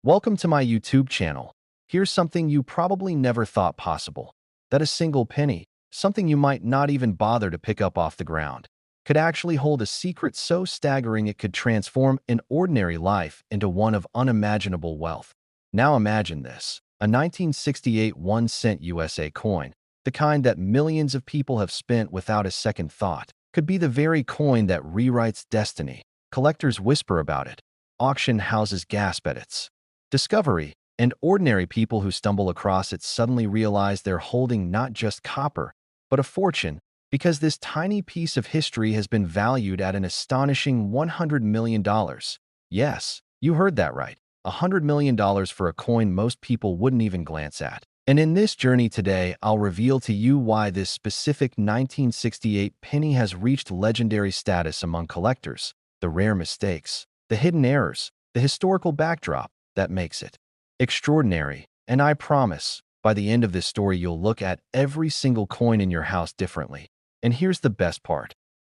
Welcome to my YouTube channel. Here's something you probably never thought possible. That a single penny, something you might not even bother to pick up off the ground, could actually hold a secret so staggering it could transform an ordinary life into one of unimaginable wealth. Now imagine this, a 1968 1-cent USA coin, the kind that millions of people have spent without a second thought, could be the very coin that rewrites destiny. Collectors whisper about it. Auction houses gasp at its discovery, and ordinary people who stumble across it suddenly realize they're holding not just copper, but a fortune, because this tiny piece of history has been valued at an astonishing $100 million. Yes, you heard that right. $100 million for a coin most people wouldn't even glance at. And in this journey today, I'll reveal to you why this specific 1968 penny has reached legendary status among collectors, the rare mistakes, the hidden errors, the historical backdrop that makes it extraordinary. And I promise, by the end of this story, you'll look at every single coin in your house differently. And here's the best part.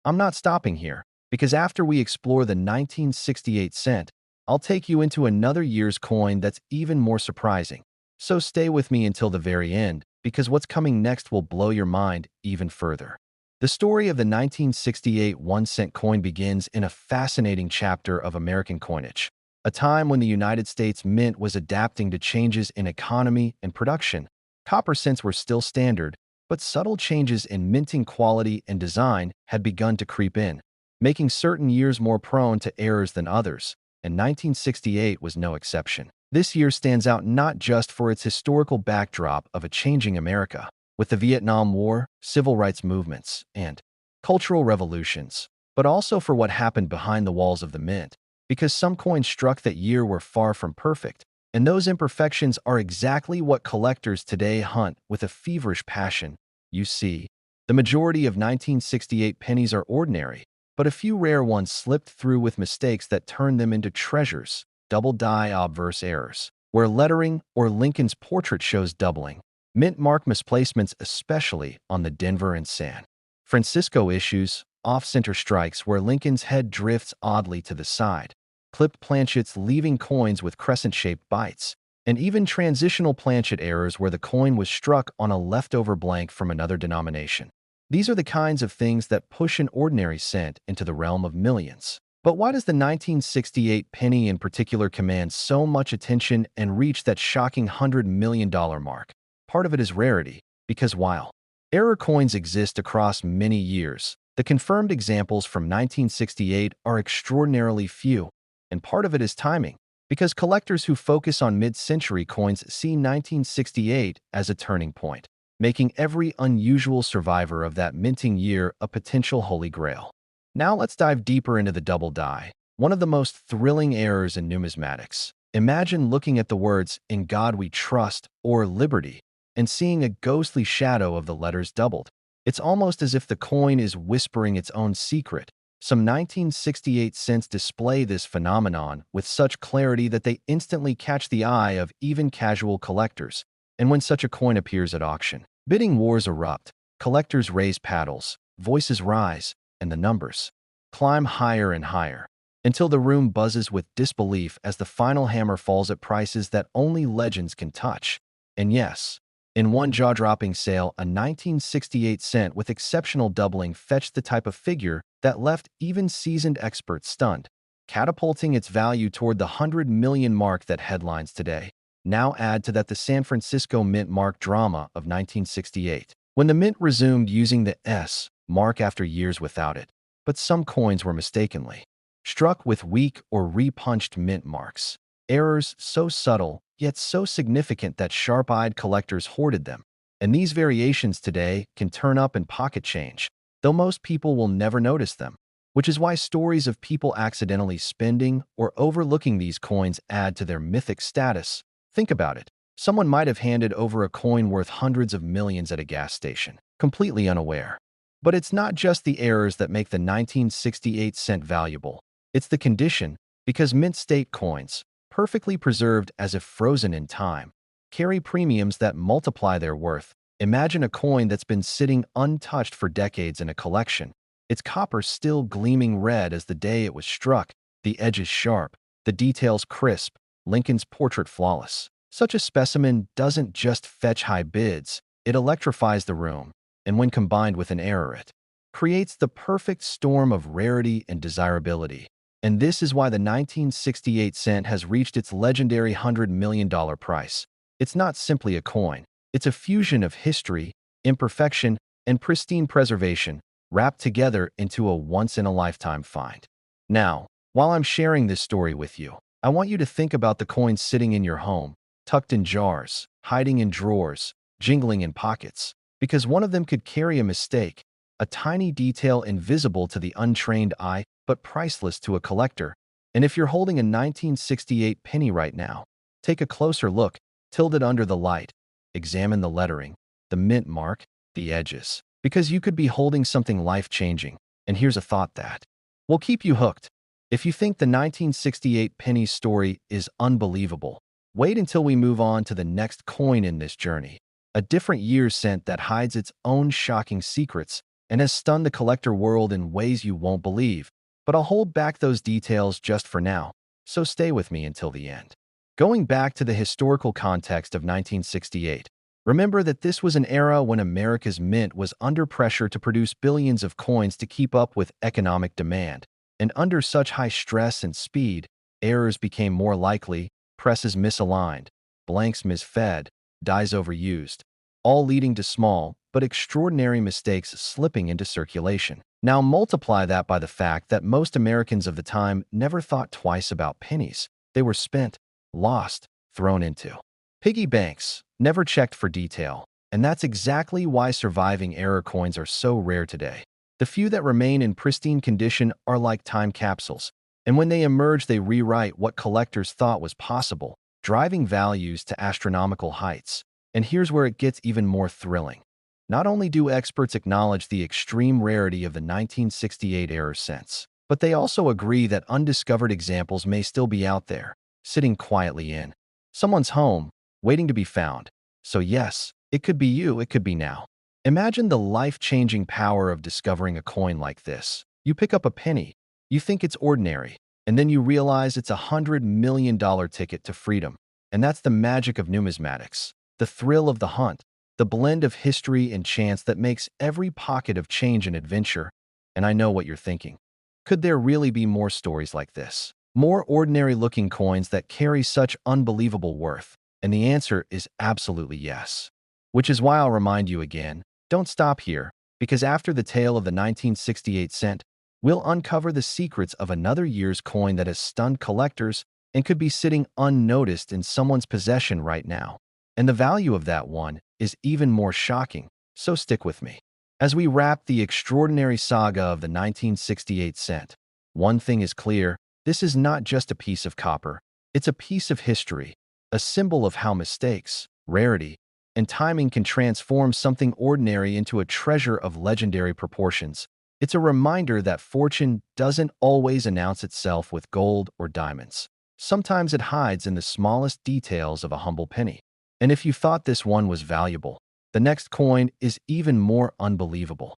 I'm not stopping here, because after we explore the 1968 cent, I'll take you into another year's coin that's even more surprising. So stay with me until the very end, because what's coming next will blow your mind even further. The story of the 1968 1-cent coin begins in a fascinating chapter of American coinage, a time when the United States Mint was adapting to changes in economy and production. Copper cents were still standard, but subtle changes in minting quality and design had begun to creep in, making certain years more prone to errors than others, and 1968 was no exception. This year stands out not just for its historical backdrop of a changing America, with the Vietnam War, civil rights movements, and cultural revolutions, but also for what happened behind the walls of the mint, because some coins struck that year were far from perfect, and those imperfections are exactly what collectors today hunt with a feverish passion. You see, the majority of 1968 pennies are ordinary, but a few rare ones slipped through with mistakes that turned them into treasures. Double die obverse errors, where lettering or Lincoln's portrait shows doubling. Mint mark misplacements, especially on the Denver and San Francisco issues, off-center strikes where Lincoln's head drifts oddly to the side, clipped planchets leaving coins with crescent-shaped bites, and even transitional planchet errors where the coin was struck on a leftover blank from another denomination. These are the kinds of things that push an ordinary cent into the realm of millions. But why does the 1968 penny in particular command so much attention and reach that shocking $100 million mark? Part of it is rarity, because while error coins exist across many years, the confirmed examples from 1968 are extraordinarily few, and part of it is timing, because collectors who focus on mid-century coins see 1968 as a turning point, making every unusual survivor of that minting year a potential holy grail. Now let's dive deeper into the double die, one of the most thrilling errors in numismatics. Imagine looking at the words "In God We Trust" or "Liberty" and seeing a ghostly shadow of the letters doubled. It's almost as if the coin is whispering its own secret. Some 1968 cents display this phenomenon with such clarity that they instantly catch the eye of even casual collectors. And when such a coin appears at auction, bidding wars erupt, collectors raise paddles, voices rise, and the numbers climb higher and higher, until the room buzzes with disbelief as the final hammer falls at prices that only legends can touch. And yes, in one jaw-dropping sale, a 1968 cent with exceptional doubling fetched the type of figure that left even seasoned experts stunned, catapulting its value toward the $100 million mark that headlines today. Now add to that the San Francisco Mint mark drama of 1968, when the mint resumed using the S mark after years without it, but some coins were mistakenly struck with weak or repunched mint marks. Errors so subtle, yet so significant that sharp-eyed collectors hoarded them. And these variations today can turn up in pocket change, though most people will never notice them, which is why stories of people accidentally spending or overlooking these coins add to their mythic status. Think about it. Someone might have handed over a coin worth hundreds of millions at a gas station, completely unaware. But it's not just the errors that make the 1968 cent valuable. It's the condition, because mint state coins, perfectly preserved as if frozen in time, carry premiums that multiply their worth. Imagine a coin that's been sitting untouched for decades in a collection, its copper still gleaming red as the day it was struck, the edges sharp, the details crisp, Lincoln's portrait flawless. Such a specimen doesn't just fetch high bids, it electrifies the room, and when combined with an error, it creates the perfect storm of rarity and desirability. And this is why the 1968 cent has reached its legendary $100 million price. It's not simply a coin. It's a fusion of history, imperfection, and pristine preservation, wrapped together into a once-in-a-lifetime find. Now, while I'm sharing this story with you, I want you to think about the coins sitting in your home, tucked in jars, hiding in drawers, jingling in pockets, because one of them could carry a mistake, a tiny detail invisible to the untrained eye, but priceless to a collector. And if you're holding a 1968 penny right now, take a closer look, tilt it under the light, examine the lettering, the mint mark, the edges, because you could be holding something life-changing. And here's a thought that will keep you hooked. If you think the 1968 penny story is unbelievable, wait until we move on to the next coin in this journey, a different year's cent that hides its own shocking secrets and has stunned the collector world in ways you won't believe. But I'll hold back those details just for now, so stay with me until the end. Going back to the historical context of 1968, remember that this was an era when America's mint was under pressure to produce billions of coins to keep up with economic demand. And under such high stress and speed, errors became more likely, presses misaligned, blanks misfed, dies overused, all leading to small but extraordinary mistakes slipping into circulation. Now multiply that by the fact that most Americans of the time never thought twice about pennies. They were spent, lost, thrown into piggy banks, never checked for detail. And that's exactly why surviving error coins are so rare today. The few that remain in pristine condition are like time capsules, and when they emerge, they rewrite what collectors thought was possible, driving values to astronomical heights. And here's where it gets even more thrilling. Not only do experts acknowledge the extreme rarity of the 1968 error cents, but they also agree that undiscovered examples may still be out there, sitting quietly in someone's home, waiting to be found. So yes, it could be you, it could be now. Imagine the life-changing power of discovering a coin like this. You pick up a penny, you think it's ordinary, and then you realize it's $100 million ticket to freedom. And that's the magic of numismatics, the thrill of the hunt, the blend of history and chance that makes every pocket of change an adventure. And I know what you're thinking. Could there really be more stories like this? More ordinary-looking coins that carry such unbelievable worth? And the answer is absolutely yes. Which is why I'll remind you again, don't stop here, because after the tale of the 1968 cent, we'll uncover the secrets of another year's coin that has stunned collectors and could be sitting unnoticed in someone's possession right now. And the value of that one is even more shocking, so stick with me. As we wrap the extraordinary saga of the 1968 cent, one thing is clear, this is not just a piece of copper, it's a piece of history, a symbol of how mistakes, rarity, and timing can transform something ordinary into a treasure of legendary proportions. It's a reminder that fortune doesn't always announce itself with gold or diamonds. Sometimes it hides in the smallest details of a humble penny. And if you thought this one was valuable, the next coin is even more unbelievable.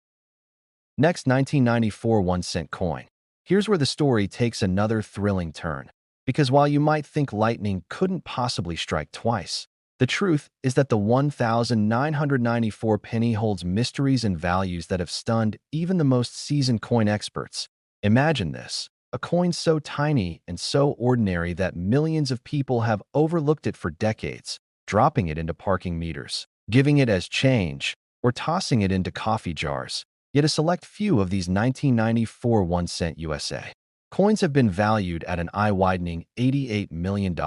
Next, 1994 1-cent coin. Here's where the story takes another thrilling turn. Because while you might think lightning couldn't possibly strike twice, the truth is that the 1994 penny holds mysteries and values that have stunned even the most seasoned coin experts. Imagine this, a coin so tiny and so ordinary that millions of people have overlooked it for decades, dropping it into parking meters, giving it as change, or tossing it into coffee jars. Yet a select few of these 1994 1-cent USA coins have been valued at an eye-widening $88 million.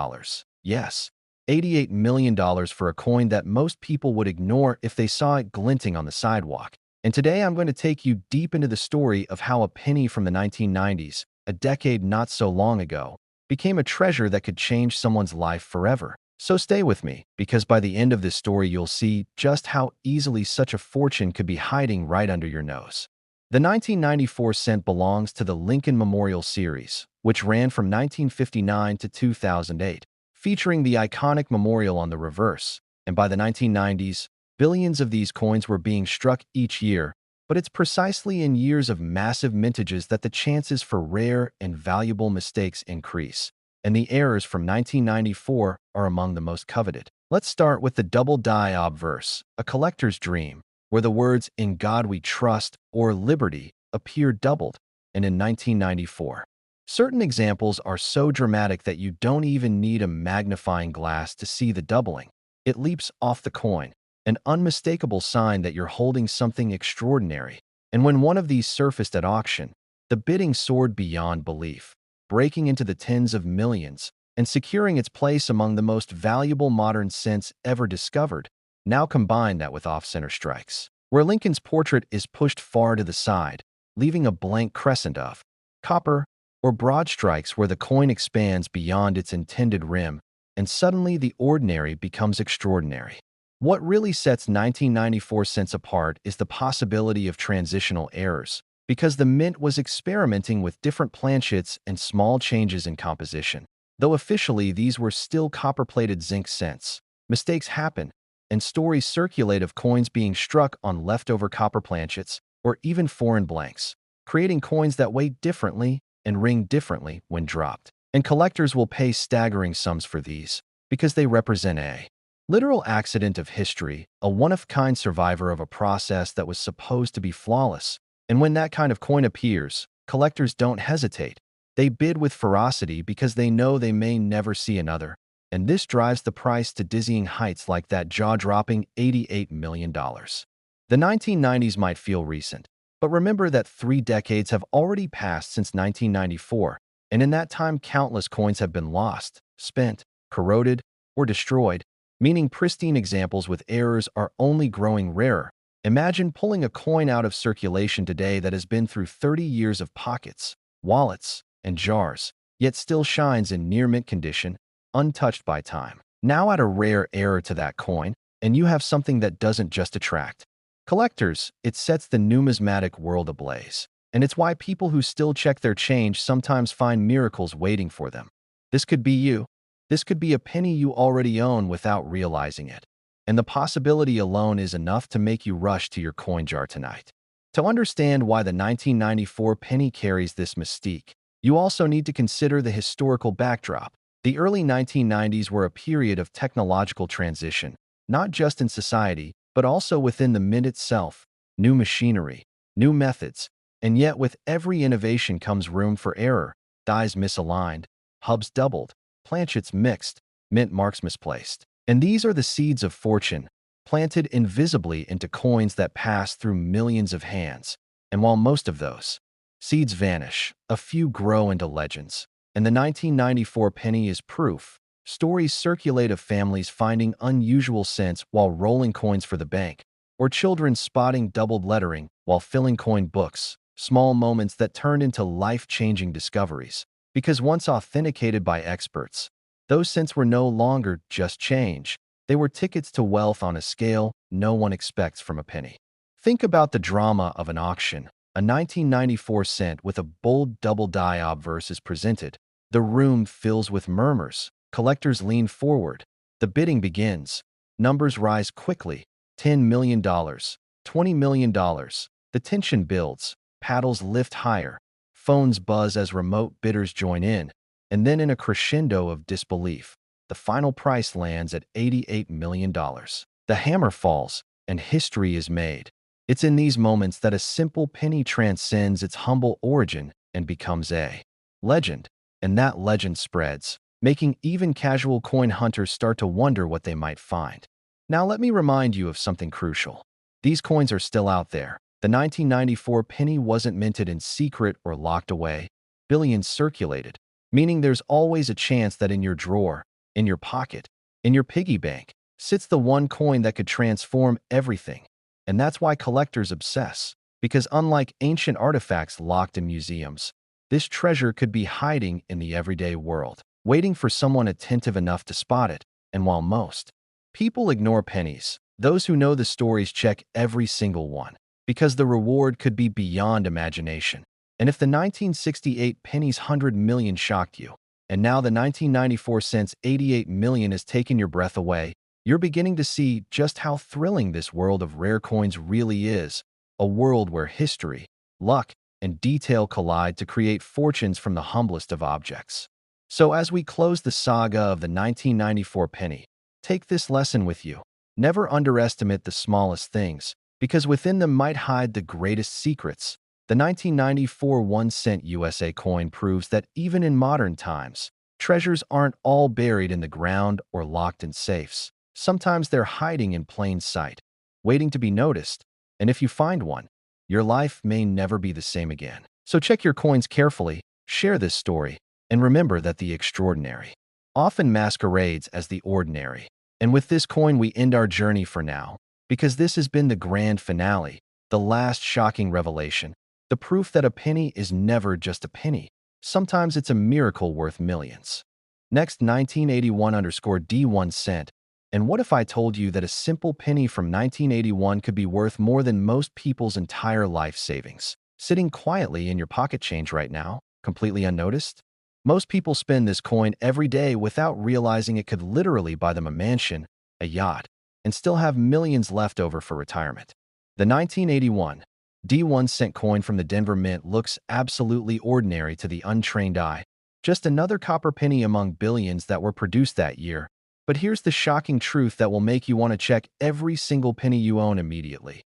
Yes, $88 million for a coin that most people would ignore if they saw it glinting on the sidewalk. And today I'm going to take you deep into the story of how a penny from the 1990s, a decade not so long ago, became a treasure that could change someone's life forever. So stay with me, because by the end of this story you'll see just how easily such a fortune could be hiding right under your nose. The 1994 cent belongs to the Lincoln Memorial Series, which ran from 1959 to 2008, featuring the iconic memorial on the reverse. And by the 1990s, billions of these coins were being struck each year, but it's precisely in years of massive mintages that the chances for rare and valuable mistakes increase. and the errors from 1994 are among the most coveted. Let's start with the double die obverse, a collector's dream, where the words "In God We Trust" or "Liberty" appear doubled, and in 1994. Certain examples are so dramatic that you don't even need a magnifying glass to see the doubling. It leaps off the coin, an unmistakable sign that you're holding something extraordinary. And when one of these surfaced at auction, the bidding soared beyond belief, breaking into the tens of millions and securing its place among the most valuable modern cents ever discovered. Now combine that with off-center strikes, where Lincoln's portrait is pushed far to the side, leaving a blank crescent of copper, or broad strikes where the coin expands beyond its intended rim, and suddenly the ordinary becomes extraordinary. What really sets 1994 cents apart is the possibility of transitional errors, because the mint was experimenting with different planchets and small changes in composition. Though officially these were still copper-plated zinc cents, mistakes happen, and stories circulate of coins being struck on leftover copper planchets or even foreign blanks, creating coins that weigh differently and ring differently when dropped. And collectors will pay staggering sums for these, because they represent a literal accident of history, a one-of-kind survivor of a process that was supposed to be flawless. And when that kind of coin appears, collectors don't hesitate. They bid with ferocity because they know they may never see another. And this drives the price to dizzying heights like that jaw-dropping $88 million. The 1990s might feel recent, but remember that 3 decades have already passed since 1994, and in that time countless coins have been lost, spent, corroded, or destroyed, meaning pristine examples with errors are only growing rarer. Imagine pulling a coin out of circulation today that has been through 30 years of pockets, wallets, and jars, yet still shines in near-mint condition, untouched by time. Now add a rare error to that coin, and you have something that doesn't just attract collectors, it sets the numismatic world ablaze. And it's why people who still check their change sometimes find miracles waiting for them. This could be you. This could be a penny you already own without realizing it. And the possibility alone is enough to make you rush to your coin jar tonight. To understand why the 1994 penny carries this mystique, you also need to consider the historical backdrop. The early 1990s were a period of technological transition, not just in society, but also within the mint itself. New machinery, new methods, and yet with every innovation comes room for error. Dies misaligned, hubs doubled, planchets mixed, mint marks misplaced. And these are the seeds of fortune, planted invisibly into coins that pass through millions of hands. And while most of those seeds vanish, a few grow into legends. And the 1994 penny is proof. Stories circulate of families finding unusual cents while rolling coins for the bank, or children spotting doubled lettering while filling coin books, small moments that turned into life-changing discoveries. Because once authenticated by experts, those cents were no longer just change. They were tickets to wealth on a scale no one expects from a penny. Think about the drama of an auction. A 1994 cent with a bold double die obverse is presented. The room fills with murmurs. Collectors lean forward. The bidding begins. Numbers rise quickly. $10 million, $20 million. The tension builds. Paddles lift higher. Phones buzz as remote bidders join in. And then in a crescendo of disbelief, the final price lands at $88 million. The hammer falls, and history is made. It's in these moments that a simple penny transcends its humble origin and becomes a legend. And that legend spreads, making even casual coin hunters start to wonder what they might find. Now let me remind you of something crucial. These coins are still out there. The 1994 penny wasn't minted in secret or locked away. Billions circulated, meaning there's always a chance that in your drawer, in your pocket, in your piggy bank, sits the one coin that could transform everything. And that's why collectors obsess, because unlike ancient artifacts locked in museums, this treasure could be hiding in the everyday world, waiting for someone attentive enough to spot it. And while most people ignore pennies, those who know the stories check every single one, because the reward could be beyond imagination. And if the 1968 penny's 100 million shocked you, and now the 1994 cent's 88 million has taken your breath away, you're beginning to see just how thrilling this world of rare coins really is, a world where history, luck, and detail collide to create fortunes from the humblest of objects. So as we close the saga of the 1994 penny, take this lesson with you. Never underestimate the smallest things, because within them might hide the greatest secrets. The 1994 1-cent USA coin proves that even in modern times, treasures aren't all buried in the ground or locked in safes. Sometimes they're hiding in plain sight, waiting to be noticed. And if you find one, your life may never be the same again. So check your coins carefully, share this story, and remember that the extraordinary often masquerades as the ordinary. And with this coin, we end our journey for now, because this has been the grand finale, the last shocking revelation, the proof that a penny is never just a penny. Sometimes it's a miracle worth millions. Next, 1981 _D 1 cent. And what if I told you that a simple penny from 1981 could be worth more than most people's entire life savings, sitting quietly in your pocket change right now, completely unnoticed? Most people spend this coin every day without realizing it could literally buy them a mansion, a yacht, and still have millions left over for retirement. The 1981 D1 cent coin from the Denver Mint looks absolutely ordinary to the untrained eye, just another copper penny among billions that were produced that year. But here's the shocking truth that will make you want to check every single penny you own immediately.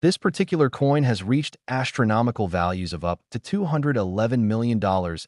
This particular coin has reached astronomical values of up to $211 million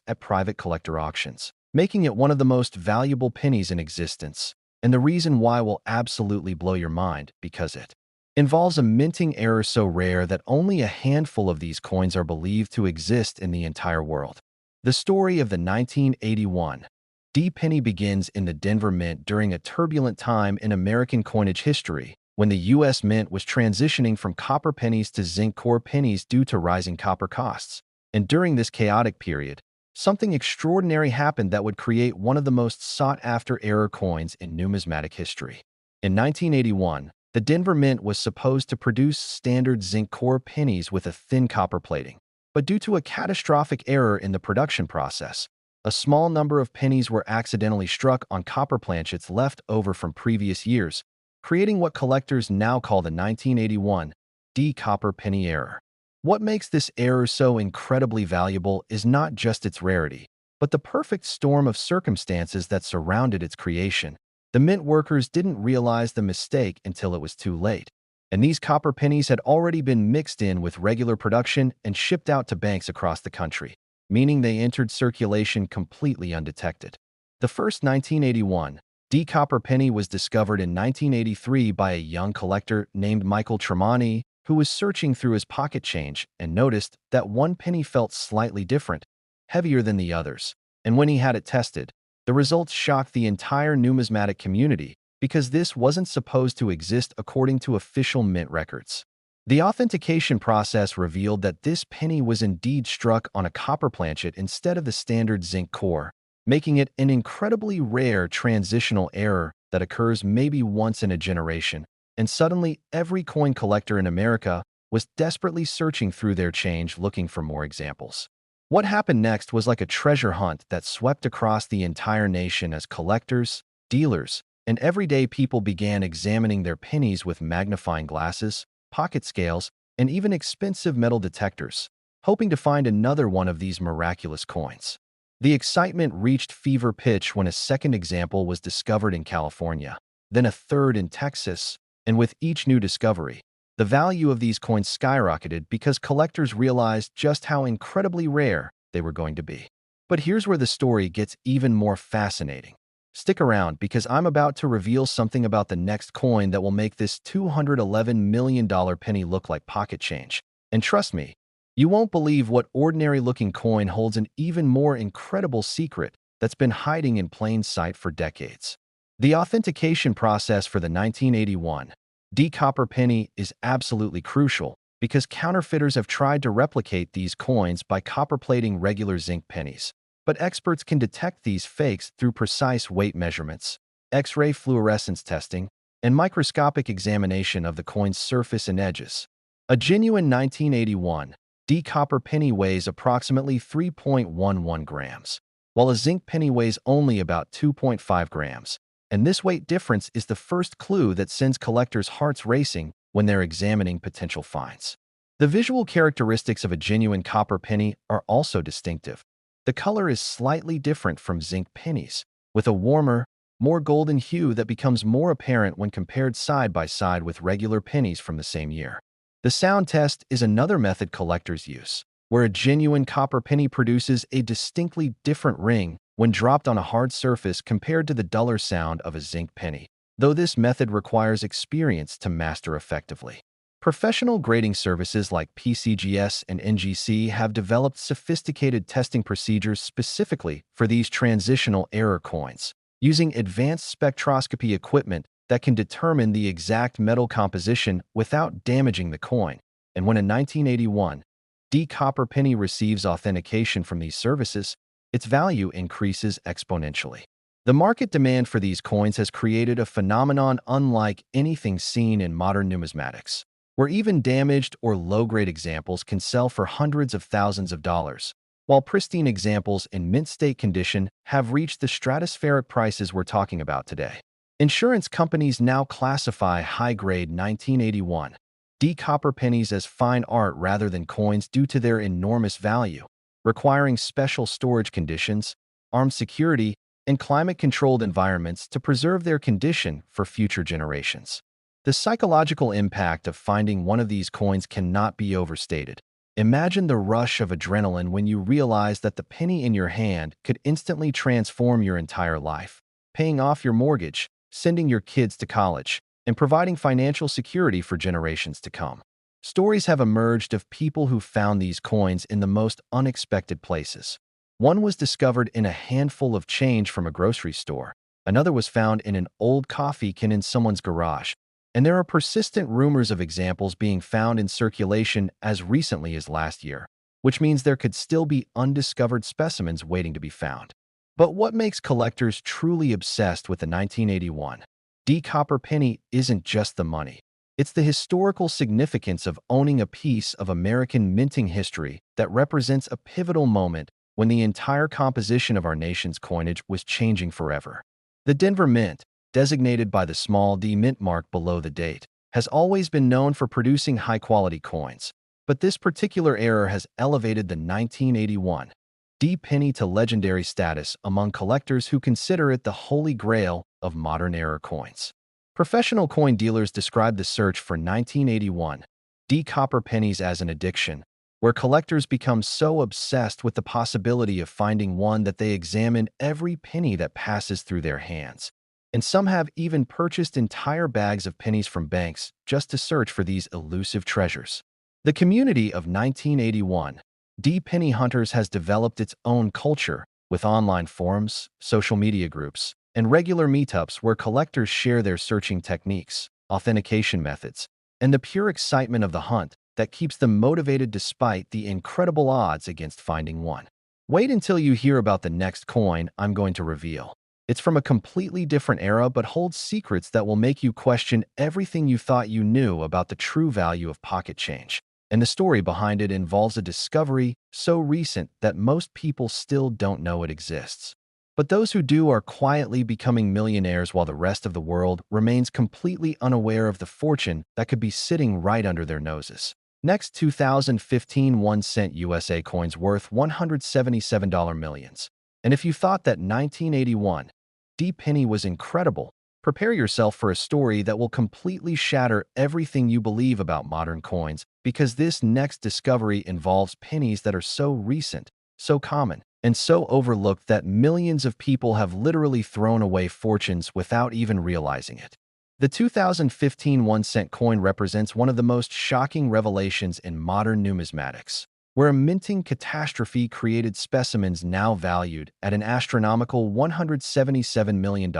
at private collector auctions, making it one of the most valuable pennies in existence. And the reason why will absolutely blow your mind, because it involves a minting error so rare that only a handful of these coins are believed to exist in the entire world. The story of the 1981 D penny begins in the Denver Mint during a turbulent time in American coinage history, when the U.S. Mint was transitioning from copper pennies to zinc core pennies due to rising copper costs. And during this chaotic period, something extraordinary happened that would create one of the most sought-after error coins in numismatic history. In 1981, the Denver Mint was supposed to produce standard zinc core pennies with a thin copper plating. But due to a catastrophic error in the production process, a small number of pennies were accidentally struck on copper planchets left over from previous years, creating what collectors now call the 1981 D copper penny error. What makes this error so incredibly valuable is not just its rarity, but the perfect storm of circumstances that surrounded its creation. The mint workers didn't realize the mistake until it was too late, and these copper pennies had already been mixed in with regular production and shipped out to banks across the country, meaning they entered circulation completely undetected. The first 1981 D copper penny was discovered in 1983 by a young collector named Michael Tremonti, who was searching through his pocket change and noticed that one penny felt slightly different, heavier than the others. And when he had it tested, the results shocked the entire numismatic community because this wasn't supposed to exist according to official mint records. The authentication process revealed that this penny was indeed struck on a copper planchet instead of the standard zinc core, making it an incredibly rare transitional error that occurs maybe once in a generation. And suddenly, every coin collector in America was desperately searching through their change looking for more examples. What happened next was like a treasure hunt that swept across the entire nation as collectors, dealers, and everyday people began examining their pennies with magnifying glasses, pocket scales, and even expensive metal detectors, hoping to find another one of these miraculous coins. The excitement reached fever pitch when a second example was discovered in California, then a third in Texas, and with each new discovery, the value of these coins skyrocketed because collectors realized just how incredibly rare they were going to be. But here's where the story gets even more fascinating. Stick around because I'm about to reveal something about the next coin that will make this $211 million penny look like pocket change. And trust me, you won't believe what ordinary-looking coin holds an even more incredible secret that's been hiding in plain sight for decades. The authentication process for the 1981 D copper penny is absolutely crucial because counterfeiters have tried to replicate these coins by copper plating regular zinc pennies. But experts can detect these fakes through precise weight measurements, X-ray fluorescence testing, and microscopic examination of the coin's surface and edges. A genuine 1981 D copper penny weighs approximately 3.11 grams, while a zinc penny weighs only about 2.5 grams. And this weight difference is the first clue that sends collectors' hearts racing when they're examining potential finds. The visual characteristics of a genuine copper penny are also distinctive. The color is slightly different from zinc pennies, with a warmer, more golden hue that becomes more apparent when compared side by side with regular pennies from the same year. The sound test is another method collectors use, where a genuine copper penny produces a distinctly different ring when dropped on a hard surface compared to the duller sound of a zinc penny, though this method requires experience to master effectively. Professional grading services like PCGS and NGC have developed sophisticated testing procedures specifically for these transitional error coins, using advanced spectroscopy equipment that can determine the exact metal composition without damaging the coin. And when a 1981 D copper penny receives authentication from these services, its value increases exponentially. The market demand for these coins has created a phenomenon unlike anything seen in modern numismatics, where even damaged or low-grade examples can sell for hundreds of thousands of dollars, while pristine examples in mint state condition have reached the stratospheric prices we're talking about today. Insurance companies now classify high-grade 1981 D copper pennies as fine art rather than coins due to their enormous value, requiring special storage conditions, armed security, and climate-controlled environments to preserve their condition for future generations. The psychological impact of finding one of these coins cannot be overstated. Imagine the rush of adrenaline when you realize that the penny in your hand could instantly transform your entire life, paying off your mortgage, sending your kids to college, and providing financial security for generations to come. Stories have emerged of people who found these coins in the most unexpected places. One was discovered in a handful of change from a grocery store. Another was found in an old coffee can in someone's garage. And there are persistent rumors of examples being found in circulation as recently as last year, which means there could still be undiscovered specimens waiting to be found. But what makes collectors truly obsessed with the 1981 D copper penny isn't just the money. It's the historical significance of owning a piece of American minting history that represents a pivotal moment when the entire composition of our nation's coinage was changing forever. The Denver Mint, designated by the small d mint mark below the date, has always been known for producing high-quality coins, but this particular era has elevated the 1981 D penny to legendary status among collectors who consider it the holy grail of modern era coins. Professional coin dealers describe the search for 1981 D copper pennies as an addiction, where collectors become so obsessed with the possibility of finding one that they examine every penny that passes through their hands. And some have even purchased entire bags of pennies from banks just to search for these elusive treasures. The community of 1981 D penny hunters has developed its own culture, with online forums, social media groups, and regular meetups where collectors share their searching techniques, authentication methods, and the pure excitement of the hunt that keeps them motivated despite the incredible odds against finding one. Wait until you hear about the next coin I'm going to reveal. It's from a completely different era but holds secrets that will make you question everything you thought you knew about the true value of pocket change. And the story behind it involves a discovery so recent that most people still don't know it exists. But those who do are quietly becoming millionaires while the rest of the world remains completely unaware of the fortune that could be sitting right under their noses. Next, 2015 1-cent USA coins worth $177 millions. And if you thought that 1981 D penny was incredible, prepare yourself for a story that will completely shatter everything you believe about modern coins, because this next discovery involves pennies that are so recent, so common, and so overlooked that millions of people have literally thrown away fortunes without even realizing it. The 2015 1-cent coin represents one of the most shocking revelations in modern numismatics, where a minting catastrophe created specimens now valued at an astronomical $177 million.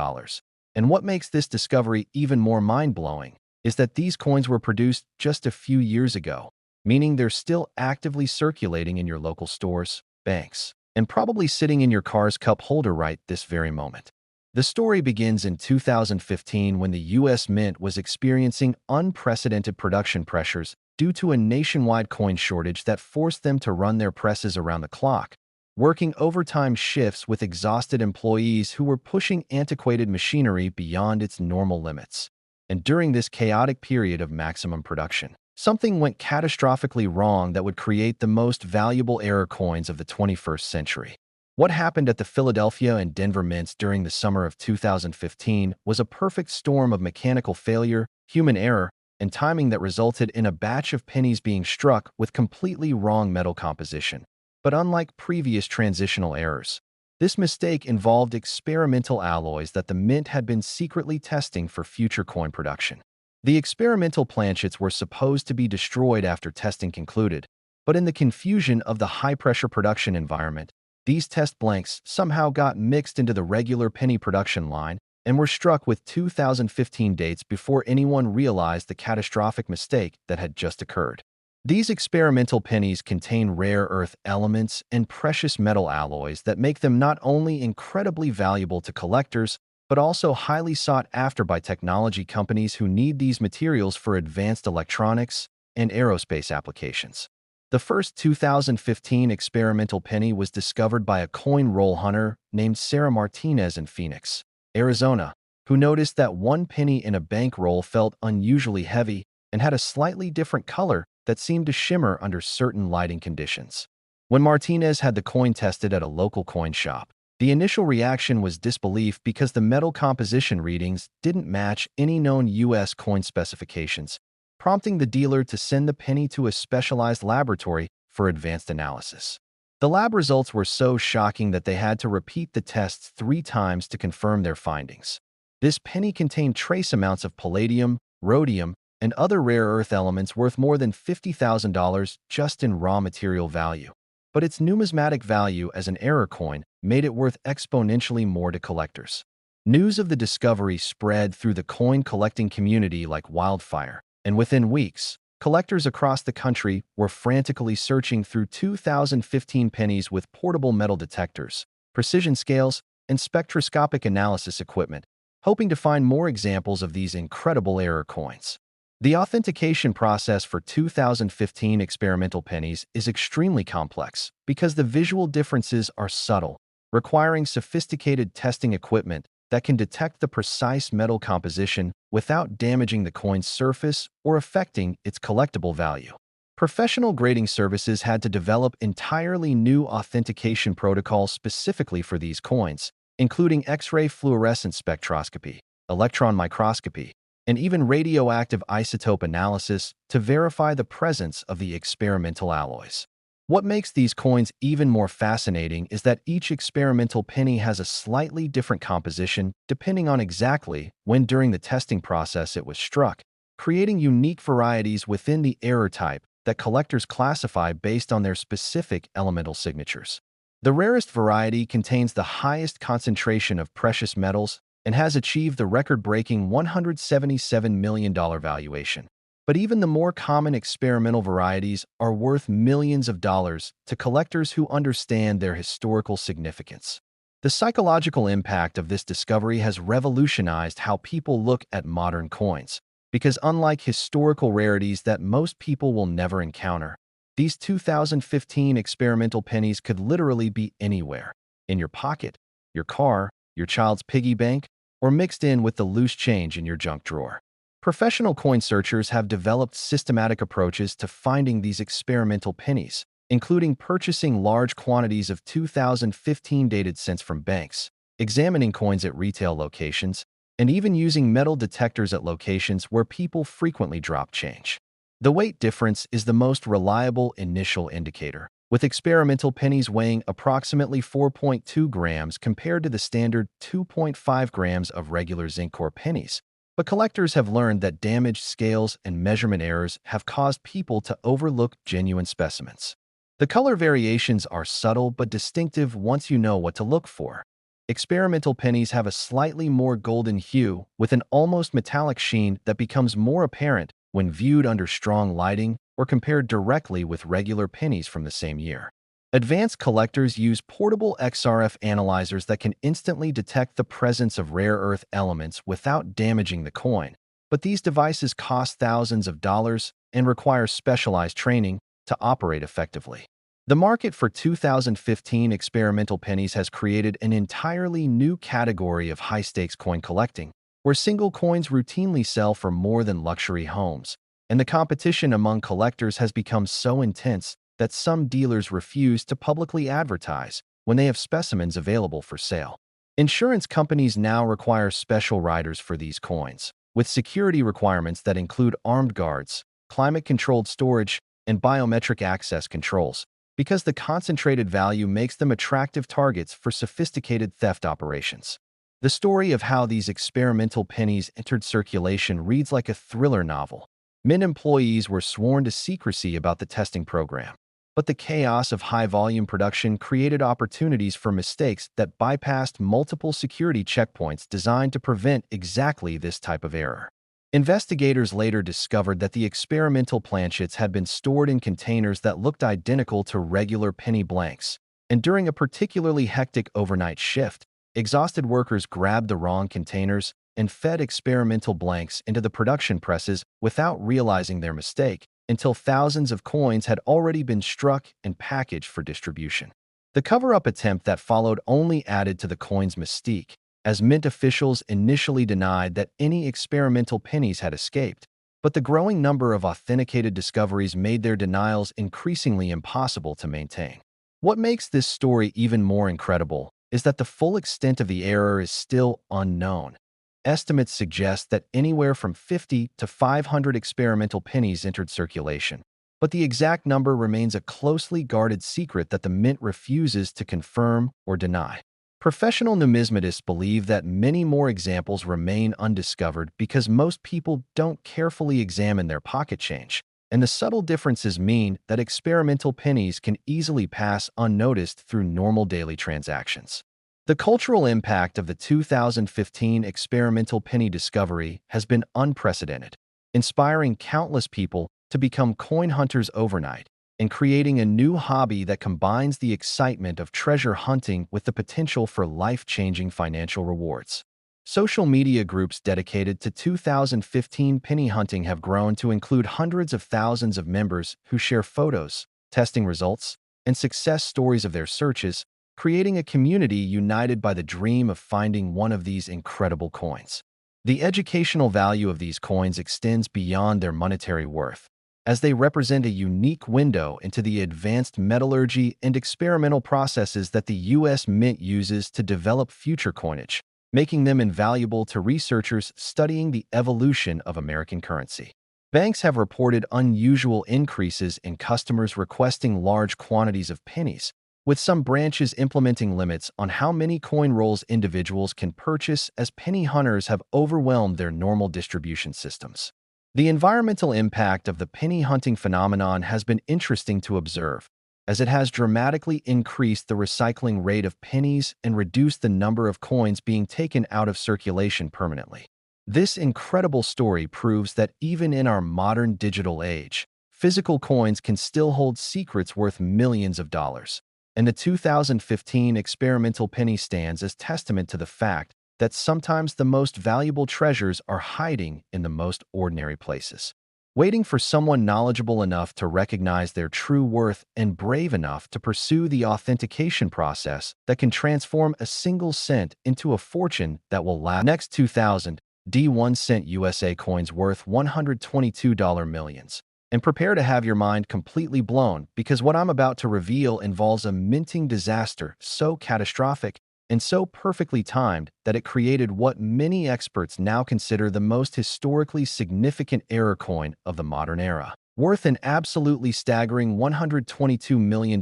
And what makes this discovery even more mind-blowing is that these coins were produced just a few years ago, meaning they're still actively circulating in your local stores, banks, and probably sitting in your car's cup holder right this very moment. The story begins in 2015 when the U.S. Mint was experiencing unprecedented production pressures due to a nationwide coin shortage that forced them to run their presses around the clock, working overtime shifts with exhausted employees who were pushing antiquated machinery beyond its normal limits. And during this chaotic period of maximum production, something went catastrophically wrong that would create the most valuable error coins of the 21st century. What happened at the Philadelphia and Denver mints during the summer of 2015 was a perfect storm of mechanical failure, human error, and timing that resulted in a batch of pennies being struck with completely wrong metal composition. But unlike previous transitional errors, this mistake involved experimental alloys that the mint had been secretly testing for future coin production. The experimental planchets were supposed to be destroyed after testing concluded, but in the confusion of the high-pressure production environment, these test blanks somehow got mixed into the regular penny production line and were struck with 2015 dates before anyone realized the catastrophic mistake that had just occurred. These experimental pennies contain rare earth elements and precious metal alloys that make them not only incredibly valuable to collectors, but also highly sought after by technology companies who need these materials for advanced electronics and aerospace applications. The first 2015 experimental penny was discovered by a coin roll hunter named Sarah Martinez in Phoenix, Arizona, who noticed that one penny in a bank roll felt unusually heavy and had a slightly different color that seemed to shimmer under certain lighting conditions. When Martinez had the coin tested at a local coin shop, the initial reaction was disbelief because the metal composition readings didn't match any known U.S. coin specifications, prompting the dealer to send the penny to a specialized laboratory for advanced analysis. The lab results were so shocking that they had to repeat the tests 3 times to confirm their findings. This penny contained trace amounts of palladium, rhodium, and other rare earth elements worth more than $50,000 just in raw material value. But its numismatic value as an error coin made it worth exponentially more to collectors. News of the discovery spread through the coin collecting community like wildfire, and within weeks, collectors across the country were frantically searching through 2015 pennies with portable metal detectors, precision scales, and spectroscopic analysis equipment, hoping to find more examples of these incredible error coins. The authentication process for 2015 experimental pennies is extremely complex because the visual differences are subtle, requiring sophisticated testing equipment that can detect the precise metal composition without damaging the coin's surface or affecting its collectible value. Professional grading services had to develop entirely new authentication protocols specifically for these coins, including X-ray fluorescence spectroscopy, electron microscopy, and even radioactive isotope analysis to verify the presence of the experimental alloys. What makes these coins even more fascinating is that each experimental penny has a slightly different composition depending on exactly when during the testing process it was struck, creating unique varieties within the error type that collectors classify based on their specific elemental signatures. The rarest variety contains the highest concentration of precious metals and has achieved the record-breaking $177 million valuation. But even the more common experimental varieties are worth millions of dollars to collectors who understand their historical significance. The psychological impact of this discovery has revolutionized how people look at modern coins, because unlike historical rarities that most people will never encounter, these 2015 experimental pennies could literally be anywhere, in your pocket, your car, your child's piggy bank, or mixed in with the loose change in your junk drawer. Professional coin searchers have developed systematic approaches to finding these experimental pennies, including purchasing large quantities of 2015 dated cents from banks, examining coins at retail locations, and even using metal detectors at locations where people frequently drop change. The weight difference is the most reliable initial indicator, with experimental pennies weighing approximately 4.2 grams compared to the standard 2.5 grams of regular zinc core pennies. But collectors have learned that damaged scales and measurement errors have caused people to overlook genuine specimens. The color variations are subtle but distinctive once you know what to look for. Experimental pennies have a slightly more golden hue with an almost metallic sheen that becomes more apparent when viewed under strong lighting or compared directly with regular pennies from the same year. Advanced collectors use portable XRF analyzers that can instantly detect the presence of rare earth elements without damaging the coin, but these devices cost thousands of dollars and require specialized training to operate effectively. The market for 2015 experimental pennies has created an entirely new category of high-stakes coin collecting, where single coins routinely sell for more than luxury homes, and the competition among collectors has become so intense that some dealers refuse to publicly advertise when they have specimens available for sale. Insurance companies now require special riders for these coins, with security requirements that include armed guards, climate-controlled storage, and biometric access controls, because the concentrated value makes them attractive targets for sophisticated theft operations. The story of how these experimental pennies entered circulation reads like a thriller novel. Mint employees were sworn to secrecy about the testing program, but the chaos of high-volume production created opportunities for mistakes that bypassed multiple security checkpoints designed to prevent exactly this type of error. Investigators later discovered that the experimental planchets had been stored in containers that looked identical to regular penny blanks, and during a particularly hectic overnight shift, exhausted workers grabbed the wrong containers and fed experimental blanks into the production presses without realizing their mistake, until thousands of coins had already been struck and packaged for distribution. The cover-up attempt that followed only added to the coin's mystique, as Mint officials initially denied that any experimental pennies had escaped, but the growing number of authenticated discoveries made their denials increasingly impossible to maintain. What makes this story even more incredible is that the full extent of the error is still unknown. Estimates suggest that anywhere from 50 to 500 experimental pennies entered circulation, but the exact number remains a closely guarded secret that the Mint refuses to confirm or deny. Professional numismatists believe that many more examples remain undiscovered because most people don't carefully examine their pocket change, and the subtle differences mean that experimental pennies can easily pass unnoticed through normal daily transactions. The cultural impact of the 2015 experimental penny discovery has been unprecedented, inspiring countless people to become coin hunters overnight and creating a new hobby that combines the excitement of treasure hunting with the potential for life-changing financial rewards. Social media groups dedicated to 2015 penny hunting have grown to include hundreds of thousands of members who share photos, testing results, and success stories of their searches, creating a community united by the dream of finding one of these incredible coins. The educational value of these coins extends beyond their monetary worth, as they represent a unique window into the advanced metallurgy and experimental processes that the U.S. Mint uses to develop future coinage, making them invaluable to researchers studying the evolution of American currency. Banks have reported unusual increases in customers requesting large quantities of pennies, with some branches implementing limits on how many coin rolls individuals can purchase as penny hunters have overwhelmed their normal distribution systems. The environmental impact of the penny hunting phenomenon has been interesting to observe, as it has dramatically increased the recycling rate of pennies and reduced the number of coins being taken out of circulation permanently. This incredible story proves that even in our modern digital age, physical coins can still hold secrets worth millions of dollars, and the 2015 experimental penny stands as testament to the fact that sometimes the most valuable treasures are hiding in the most ordinary places, waiting for someone knowledgeable enough to recognize their true worth and brave enough to pursue the authentication process that can transform a single cent into a fortune that will last. Next 2000 D1 cent USA coins worth $122 millions. And prepare to have your mind completely blown, because what I'm about to reveal involves a minting disaster so catastrophic and so perfectly timed that it created what many experts now consider the most historically significant error coin of the modern era, worth an absolutely staggering $122 million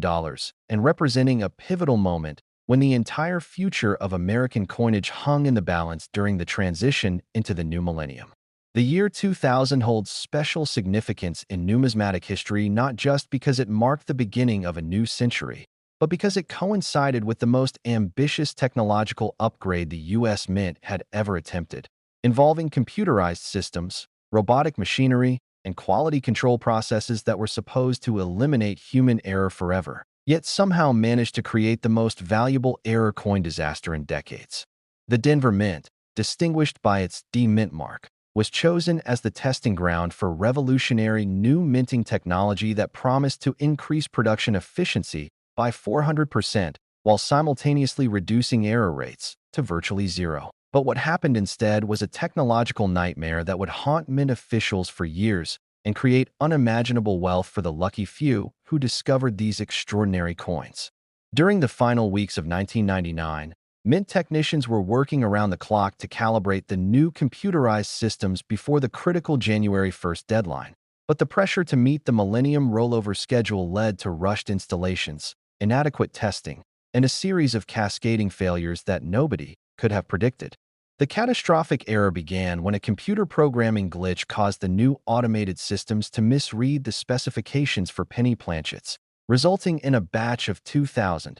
and representing a pivotal moment when the entire future of American coinage hung in the balance during the transition into the new millennium. The year 2000 holds special significance in numismatic history not just because it marked the beginning of a new century, but because it coincided with the most ambitious technological upgrade the U.S. Mint had ever attempted, involving computerized systems, robotic machinery, and quality control processes that were supposed to eliminate human error forever, yet somehow managed to create the most valuable error coin disaster in decades. The Denver Mint, distinguished by its D-Mint mark, was chosen as the testing ground for revolutionary new minting technology that promised to increase production efficiency by 400%, while simultaneously reducing error rates to virtually zero. But what happened instead was a technological nightmare that would haunt Mint officials for years and create unimaginable wealth for the lucky few who discovered these extraordinary coins. During the final weeks of 1999, Mint technicians were working around the clock to calibrate the new computerized systems before the critical January 1st deadline. But the pressure to meet the Millennium rollover schedule led to rushed installations, inadequate testing, and a series of cascading failures that nobody could have predicted. The catastrophic error began when a computer programming glitch caused the new automated systems to misread the specifications for penny planchets, resulting in a batch of 2,000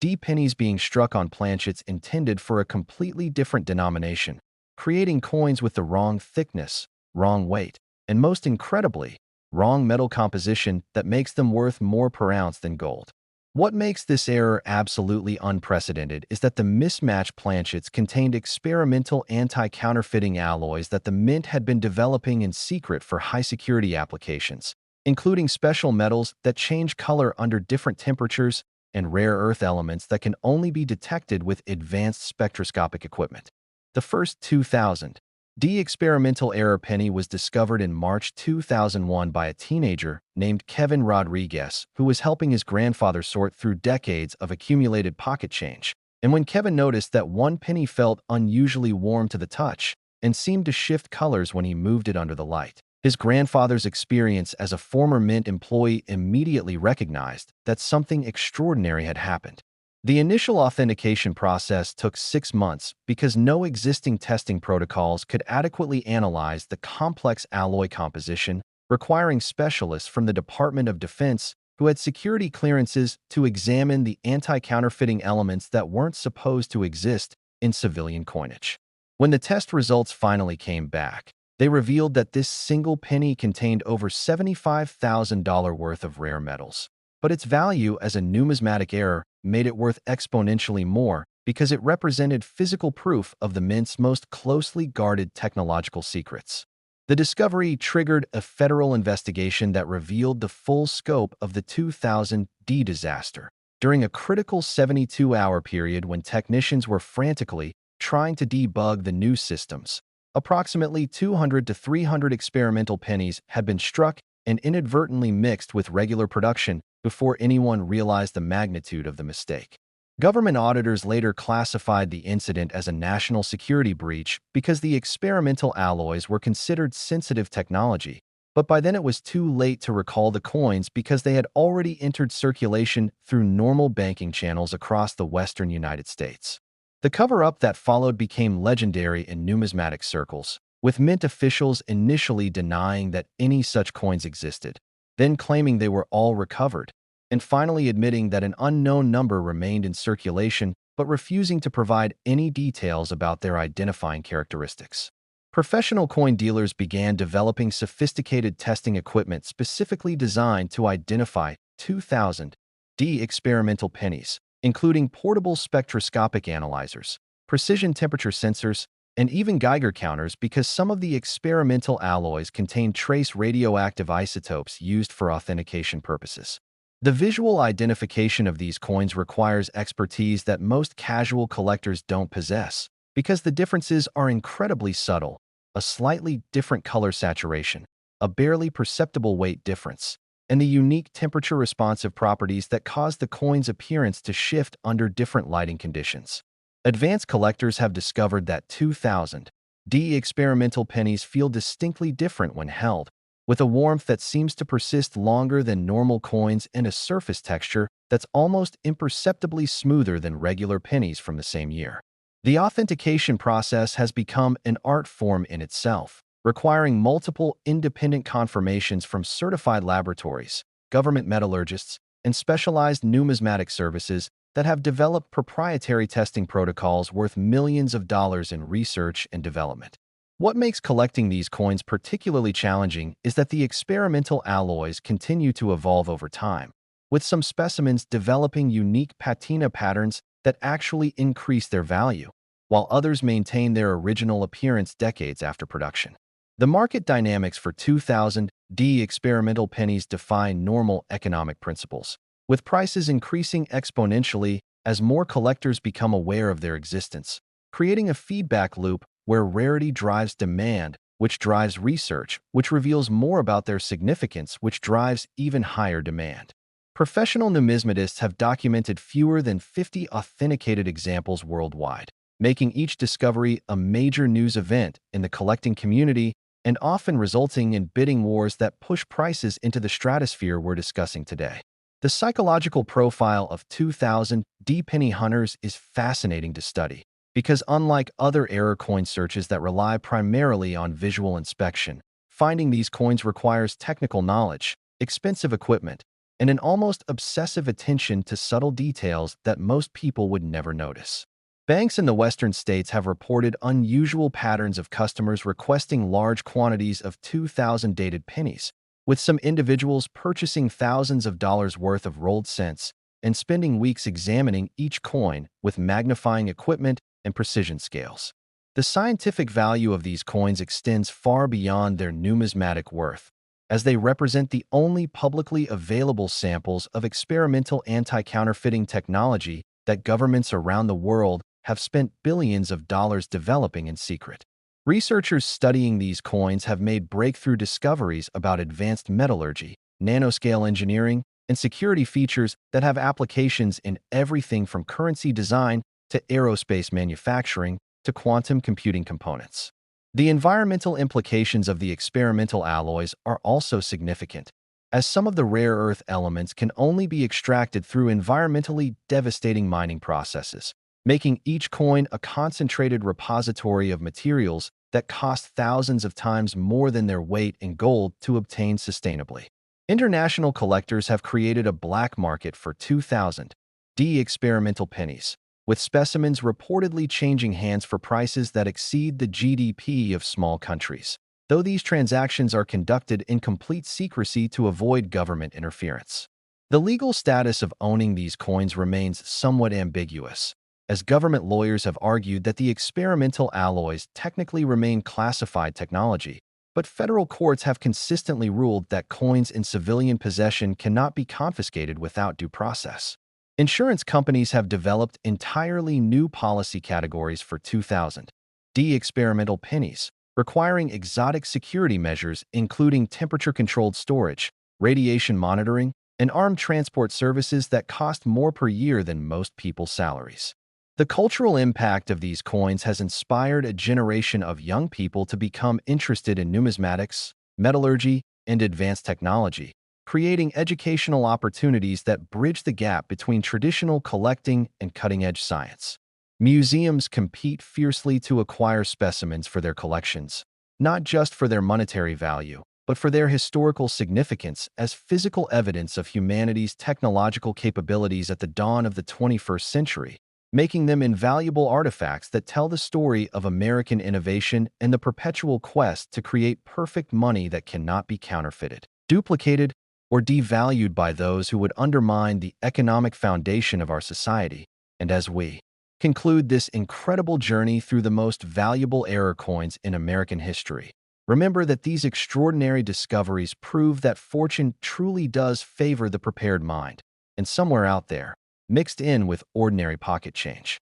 D pennies being struck on planchets intended for a completely different denomination, creating coins with the wrong thickness, wrong weight, and most incredibly, wrong metal composition that makes them worth more per ounce than gold. What makes this error absolutely unprecedented is that the mismatched planchets contained experimental anti-counterfeiting alloys that the Mint had been developing in secret for high-security applications, including special metals that change color under different temperatures and rare earth elements that can only be detected with advanced spectroscopic equipment. The first 2000 D experimental error penny was discovered in March 2001 by a teenager named Kevin Rodriguez, who was helping his grandfather sort through decades of accumulated pocket change. And when Kevin noticed that one penny felt unusually warm to the touch and seemed to shift colors when he moved it under the light, his grandfather's experience as a former Mint employee immediately recognized that something extraordinary had happened. The initial authentication process took 6 months because no existing testing protocols could adequately analyze the complex alloy composition, requiring specialists from the Department of Defense who had security clearances to examine the anti-counterfeiting elements that weren't supposed to exist in civilian coinage. When the test results finally came back, they revealed that this single penny contained over $75,000 worth of rare metals. But its value as a numismatic error made it worth exponentially more because it represented physical proof of the Mint's most closely guarded technological secrets. The discovery triggered a federal investigation that revealed the full scope of the 2000 D disaster. During a critical 72-hour period when technicians were frantically trying to debug the new systems, approximately 200 to 300 experimental pennies had been struck and inadvertently mixed with regular production before anyone realized the magnitude of the mistake. Government auditors later classified the incident as a national security breach because the experimental alloys were considered sensitive technology, but by then it was too late to recall the coins because they had already entered circulation through normal banking channels across the western United States. The cover-up that followed became legendary in numismatic circles, with Mint officials initially denying that any such coins existed, then claiming they were all recovered, and finally admitting that an unknown number remained in circulation but refusing to provide any details about their identifying characteristics. Professional coin dealers began developing sophisticated testing equipment specifically designed to identify 2000 D experimental pennies, including portable spectroscopic analyzers, precision temperature sensors, and even Geiger counters because some of the experimental alloys contain trace radioactive isotopes used for authentication purposes. The visual identification of these coins requires expertise that most casual collectors don't possess because the differences are incredibly subtle: a slightly different color saturation, a barely perceptible weight difference, and the unique temperature-responsive properties that cause the coin's appearance to shift under different lighting conditions. Advanced collectors have discovered that 2000 D experimental pennies feel distinctly different when held, with a warmth that seems to persist longer than normal coins and a surface texture that's almost imperceptibly smoother than regular pennies from the same year. The authentication process has become an art form in itself, requiring multiple independent confirmations from certified laboratories, government metallurgists, and specialized numismatic services that have developed proprietary testing protocols worth millions of dollars in research and development. What makes collecting these coins particularly challenging is that the experimental alloys continue to evolve over time, with some specimens developing unique patina patterns that actually increase their value, while others maintain their original appearance decades after production. The market dynamics for 2000 D experimental pennies defy normal economic principles, with prices increasing exponentially as more collectors become aware of their existence, creating a feedback loop where rarity drives demand, which drives research, which reveals more about their significance, which drives even higher demand. Professional numismatists have documented fewer than 50 authenticated examples worldwide, making each discovery a major news event in the collecting community and often resulting in bidding wars that push prices into the stratosphere we're discussing today. The psychological profile of 2000 D penny hunters is fascinating to study because unlike other error coin searches that rely primarily on visual inspection, finding these coins requires technical knowledge, expensive equipment, and an almost obsessive attention to subtle details that most people would never notice. Banks in the Western states have reported unusual patterns of customers requesting large quantities of 2000 dated pennies, with some individuals purchasing thousands of dollars worth of rolled cents and spending weeks examining each coin with magnifying equipment and precision scales. The scientific value of these coins extends far beyond their numismatic worth, as they represent the only publicly available samples of experimental anti-counterfeiting technology that governments around the world have spent billions of dollars developing in secret. Researchers studying these coins have made breakthrough discoveries about advanced metallurgy, nanoscale engineering, and security features that have applications in everything from currency design to aerospace manufacturing to quantum computing components. The environmental implications of the experimental alloys are also significant, as some of the rare earth elements can only be extracted through environmentally devastating mining processes, making each coin a concentrated repository of materials that cost thousands of times more than their weight in gold to obtain sustainably. International collectors have created a black market for 2000 D experimental pennies, with specimens reportedly changing hands for prices that exceed the GDP of small countries, though these transactions are conducted in complete secrecy to avoid government interference. The legal status of owning these coins remains somewhat ambiguous, as government lawyers have argued that the experimental alloys technically remain classified technology, but federal courts have consistently ruled that coins in civilian possession cannot be confiscated without due process. Insurance companies have developed entirely new policy categories for 2000 D experimental pennies, requiring exotic security measures including temperature-controlled storage, radiation monitoring, and armed transport services that cost more per year than most people's salaries. The cultural impact of these coins has inspired a generation of young people to become interested in numismatics, metallurgy, and advanced technology, creating educational opportunities that bridge the gap between traditional collecting and cutting-edge science. Museums compete fiercely to acquire specimens for their collections, not just for their monetary value, but for their historical significance as physical evidence of humanity's technological capabilities at the dawn of the 21st century, making them invaluable artifacts that tell the story of American innovation and the perpetual quest to create perfect money that cannot be counterfeited, duplicated, or devalued by those who would undermine the economic foundation of our society. And as we conclude this incredible journey through the most valuable error coins in American history, remember that these extraordinary discoveries prove that fortune truly does favor the prepared mind, and somewhere out there, mixed in with ordinary pocket change.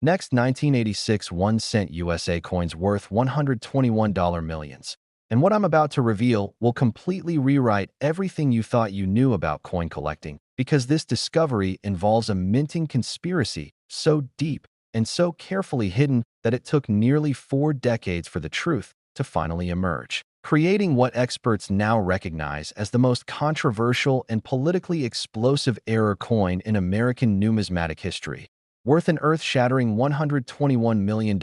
Next, 1986 1-cent USA coins worth $121 millions. And what I'm about to reveal will completely rewrite everything you thought you knew about coin collecting, because this discovery involves a minting conspiracy so deep and so carefully hidden that it took nearly 4 decades for the truth to finally emerge, creating what experts now recognize as the most controversial and politically explosive error coin in American numismatic history, worth an earth-shattering $121 million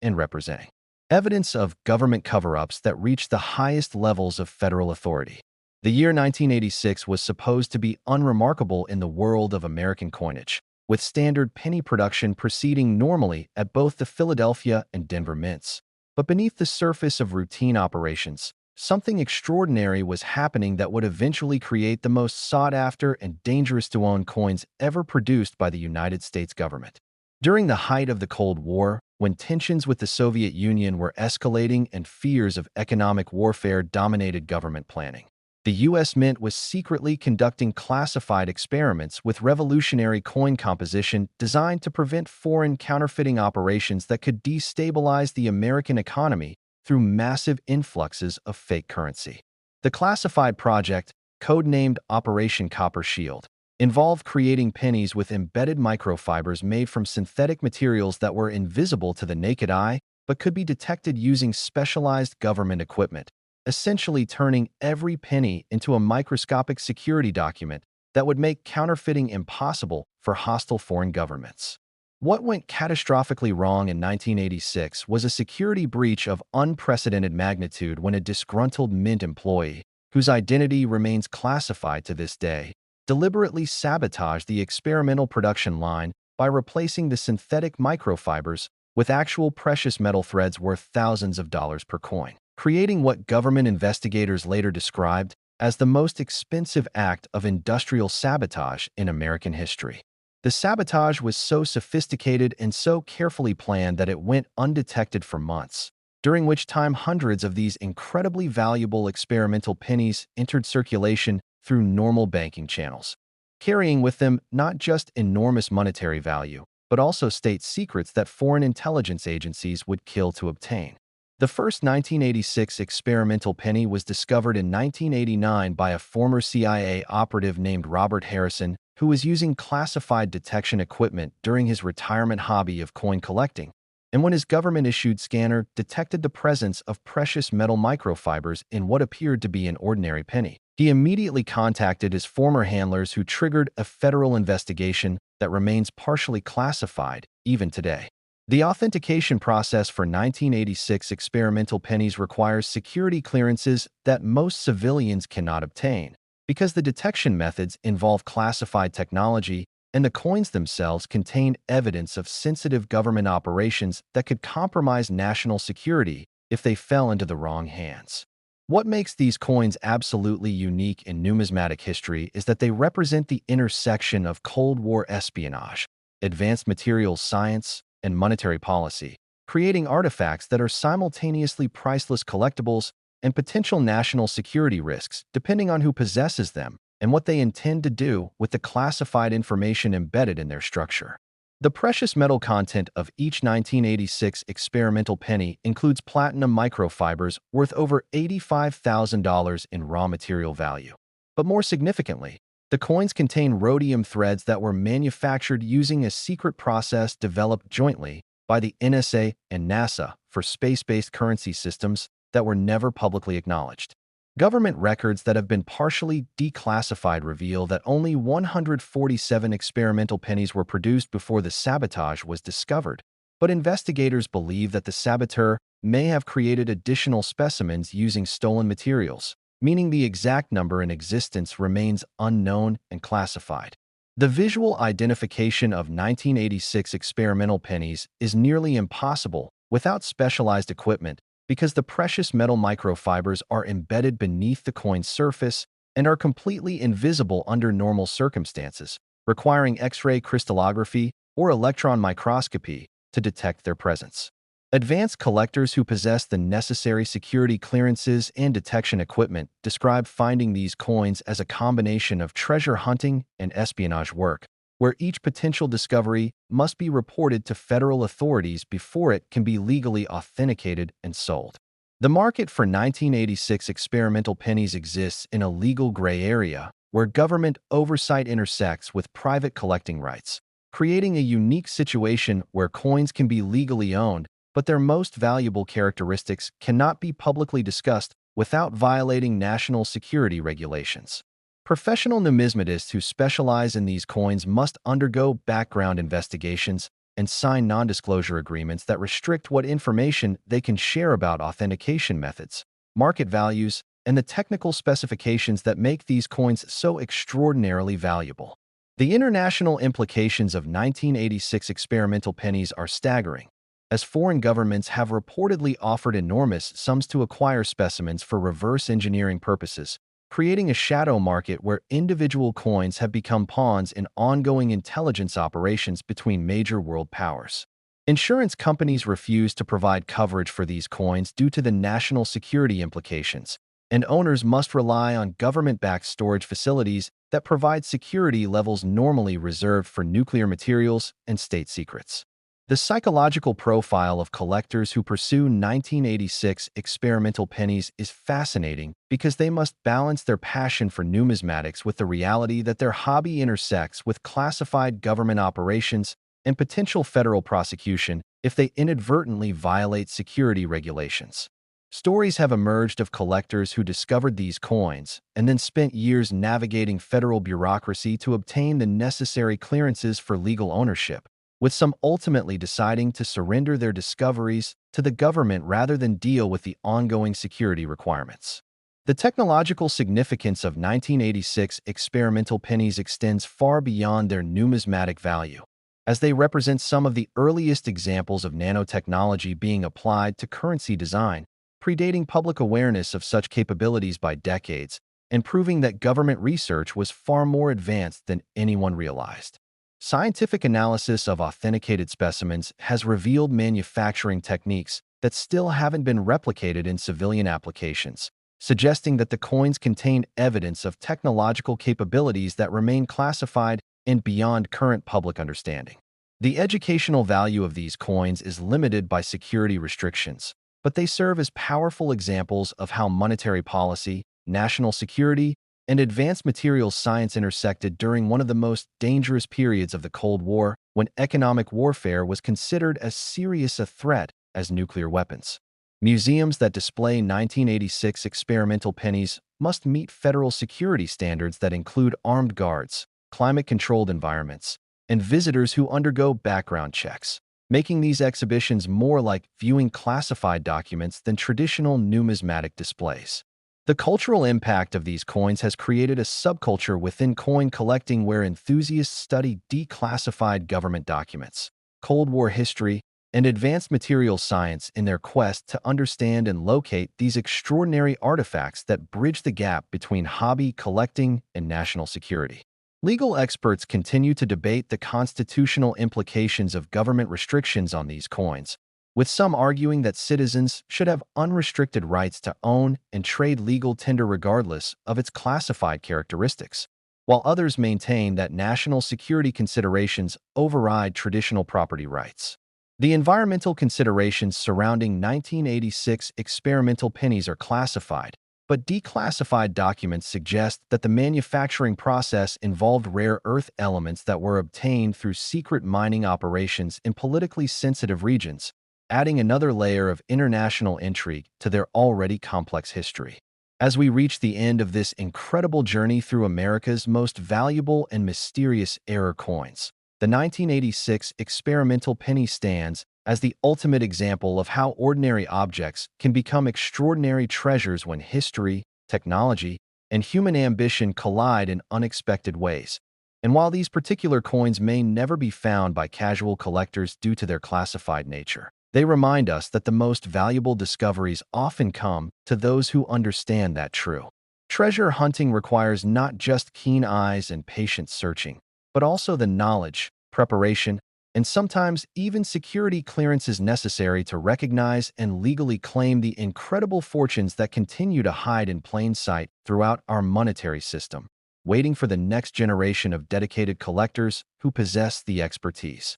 and representing evidence of government cover-ups that reached the highest levels of federal authority. The year 1986 was supposed to be unremarkable in the world of American coinage, with standard penny production proceeding normally at both the Philadelphia and Denver mints. But beneath the surface of routine operations, something extraordinary was happening that would eventually create the most sought-after and dangerous-to-own coins ever produced by the United States government. During the height of the Cold War, when tensions with the Soviet Union were escalating and fears of economic warfare dominated government planning, the U.S. Mint was secretly conducting classified experiments with revolutionary coin composition designed to prevent foreign counterfeiting operations that could destabilize the American economy through massive influxes of fake currency. The classified project, codenamed Operation Copper Shield, involved creating pennies with embedded microfibers made from synthetic materials that were invisible to the naked eye but could be detected using specialized government equipment, essentially turning every penny into a microscopic security document that would make counterfeiting impossible for hostile foreign governments. What went catastrophically wrong in 1986 was a security breach of unprecedented magnitude when a disgruntled Mint employee, whose identity remains classified to this day, deliberately sabotaged the experimental production line by replacing the synthetic microfibers with actual precious metal threads worth thousands of dollars per coin, creating what government investigators later described as the most expensive act of industrial sabotage in American history. The sabotage was so sophisticated and so carefully planned that it went undetected for months, during which time hundreds of these incredibly valuable experimental pennies entered circulation through normal banking channels, carrying with them not just enormous monetary value, but also state secrets that foreign intelligence agencies would kill to obtain. The first 1986 experimental penny was discovered in 1989 by a former CIA operative named Robert Harrison, who was using classified detection equipment during his retirement hobby of coin collecting, and when his government-issued scanner detected the presence of precious metal microfibers in what appeared to be an ordinary penny. He immediately contacted his former handlers, who triggered a federal investigation that remains partially classified even today. The authentication process for 1986 experimental pennies requires security clearances that most civilians cannot obtain, because the detection methods involve classified technology and the coins themselves contain evidence of sensitive government operations that could compromise national security if they fell into the wrong hands. What makes these coins absolutely unique in numismatic history is that they represent the intersection of Cold War espionage, advanced materials science, and monetary policy, creating artifacts that are simultaneously priceless collectibles and potential national security risks depending on who possesses them and what they intend to do with the classified information embedded in their structure. The precious metal content of each 1986 experimental penny includes platinum microfibers worth over $85,000 in raw material value. But more significantly, the coins contain rhodium threads that were manufactured using a secret process developed jointly by the NSA and NASA for space-based currency systems that were never publicly acknowledged. Government records that have been partially declassified reveal that only 147 experimental pennies were produced before the sabotage was discovered, but investigators believe that the saboteur may have created additional specimens using stolen materials, meaning the exact number in existence remains unknown and classified. The visual identification of 1986 experimental pennies is nearly impossible without specialized equipment, because the precious metal microfibers are embedded beneath the coin's surface and are completely invisible under normal circumstances, requiring X-ray crystallography or electron microscopy to detect their presence. Advanced collectors who possess the necessary security clearances and detection equipment describe finding these coins as a combination of treasure hunting and espionage work, where each potential discovery must be reported to federal authorities before it can be legally authenticated and sold. The market for 1986 experimental pennies exists in a legal gray area where government oversight intersects with private collecting rights, creating a unique situation where coins can be legally owned, but their most valuable characteristics cannot be publicly discussed without violating national security regulations. Professional numismatists who specialize in these coins must undergo background investigations and sign non-disclosure agreements that restrict what information they can share about authentication methods, market values, and the technical specifications that make these coins so extraordinarily valuable. The international implications of 1986 experimental pennies are staggering, as foreign governments have reportedly offered enormous sums to acquire specimens for reverse engineering purposes, creating a shadow market where individual coins have become pawns in ongoing intelligence operations between major world powers. Insurance companies refuse to provide coverage for these coins due to the national security implications, and owners must rely on government-backed storage facilities that provide security levels normally reserved for nuclear materials and state secrets. The psychological profile of collectors who pursue 1986 experimental pennies is fascinating because they must balance their passion for numismatics with the reality that their hobby intersects with classified government operations and potential federal prosecution if they inadvertently violate security regulations. Stories have emerged of collectors who discovered these coins and then spent years navigating federal bureaucracy to obtain the necessary clearances for legal ownership, with some ultimately deciding to surrender their discoveries to the government rather than deal with the ongoing security requirements. The technological significance of 1986 experimental pennies extends far beyond their numismatic value, as they represent some of the earliest examples of nanotechnology being applied to currency design, predating public awareness of such capabilities by decades and proving that government research was far more advanced than anyone realized. Scientific analysis of authenticated specimens has revealed manufacturing techniques that still haven't been replicated in civilian applications, suggesting that the coins contain evidence of technological capabilities that remain classified and beyond current public understanding. The educational value of these coins is limited by security restrictions, but they serve as powerful examples of how monetary policy, national security, and advanced materials science intersected during one of the most dangerous periods of the Cold War, when economic warfare was considered as serious a threat as nuclear weapons. Museums that display 1986 experimental pennies must meet federal security standards that include armed guards, climate-controlled environments, and visitors who undergo background checks, making these exhibitions more like viewing classified documents than traditional numismatic displays. The cultural impact of these coins has created a subculture within coin collecting where enthusiasts study declassified government documents, Cold War history, and advanced materials science in their quest to understand and locate these extraordinary artifacts that bridge the gap between hobby collecting and national security. Legal experts continue to debate the constitutional implications of government restrictions on these coins, with some arguing that citizens should have unrestricted rights to own and trade legal tender regardless of its classified characteristics, while others maintain that national security considerations override traditional property rights. The environmental considerations surrounding 1986 experimental pennies are classified, but declassified documents suggest that the manufacturing process involved rare earth elements that were obtained through secret mining operations in politically sensitive regions, adding another layer of international intrigue to their already complex history. As we reach the end of this incredible journey through America's most valuable and mysterious error coins, the 1986 experimental penny stands as the ultimate example of how ordinary objects can become extraordinary treasures when history, technology, and human ambition collide in unexpected ways. And while these particular coins may never be found by casual collectors due to their classified nature, they remind us that the most valuable discoveries often come to those who understand that true. Treasure hunting requires not just keen eyes and patient searching, but also the knowledge, preparation, and sometimes even security clearances necessary to recognize and legally claim the incredible fortunes that continue to hide in plain sight throughout our monetary system, waiting for the next generation of dedicated collectors who possess the expertise.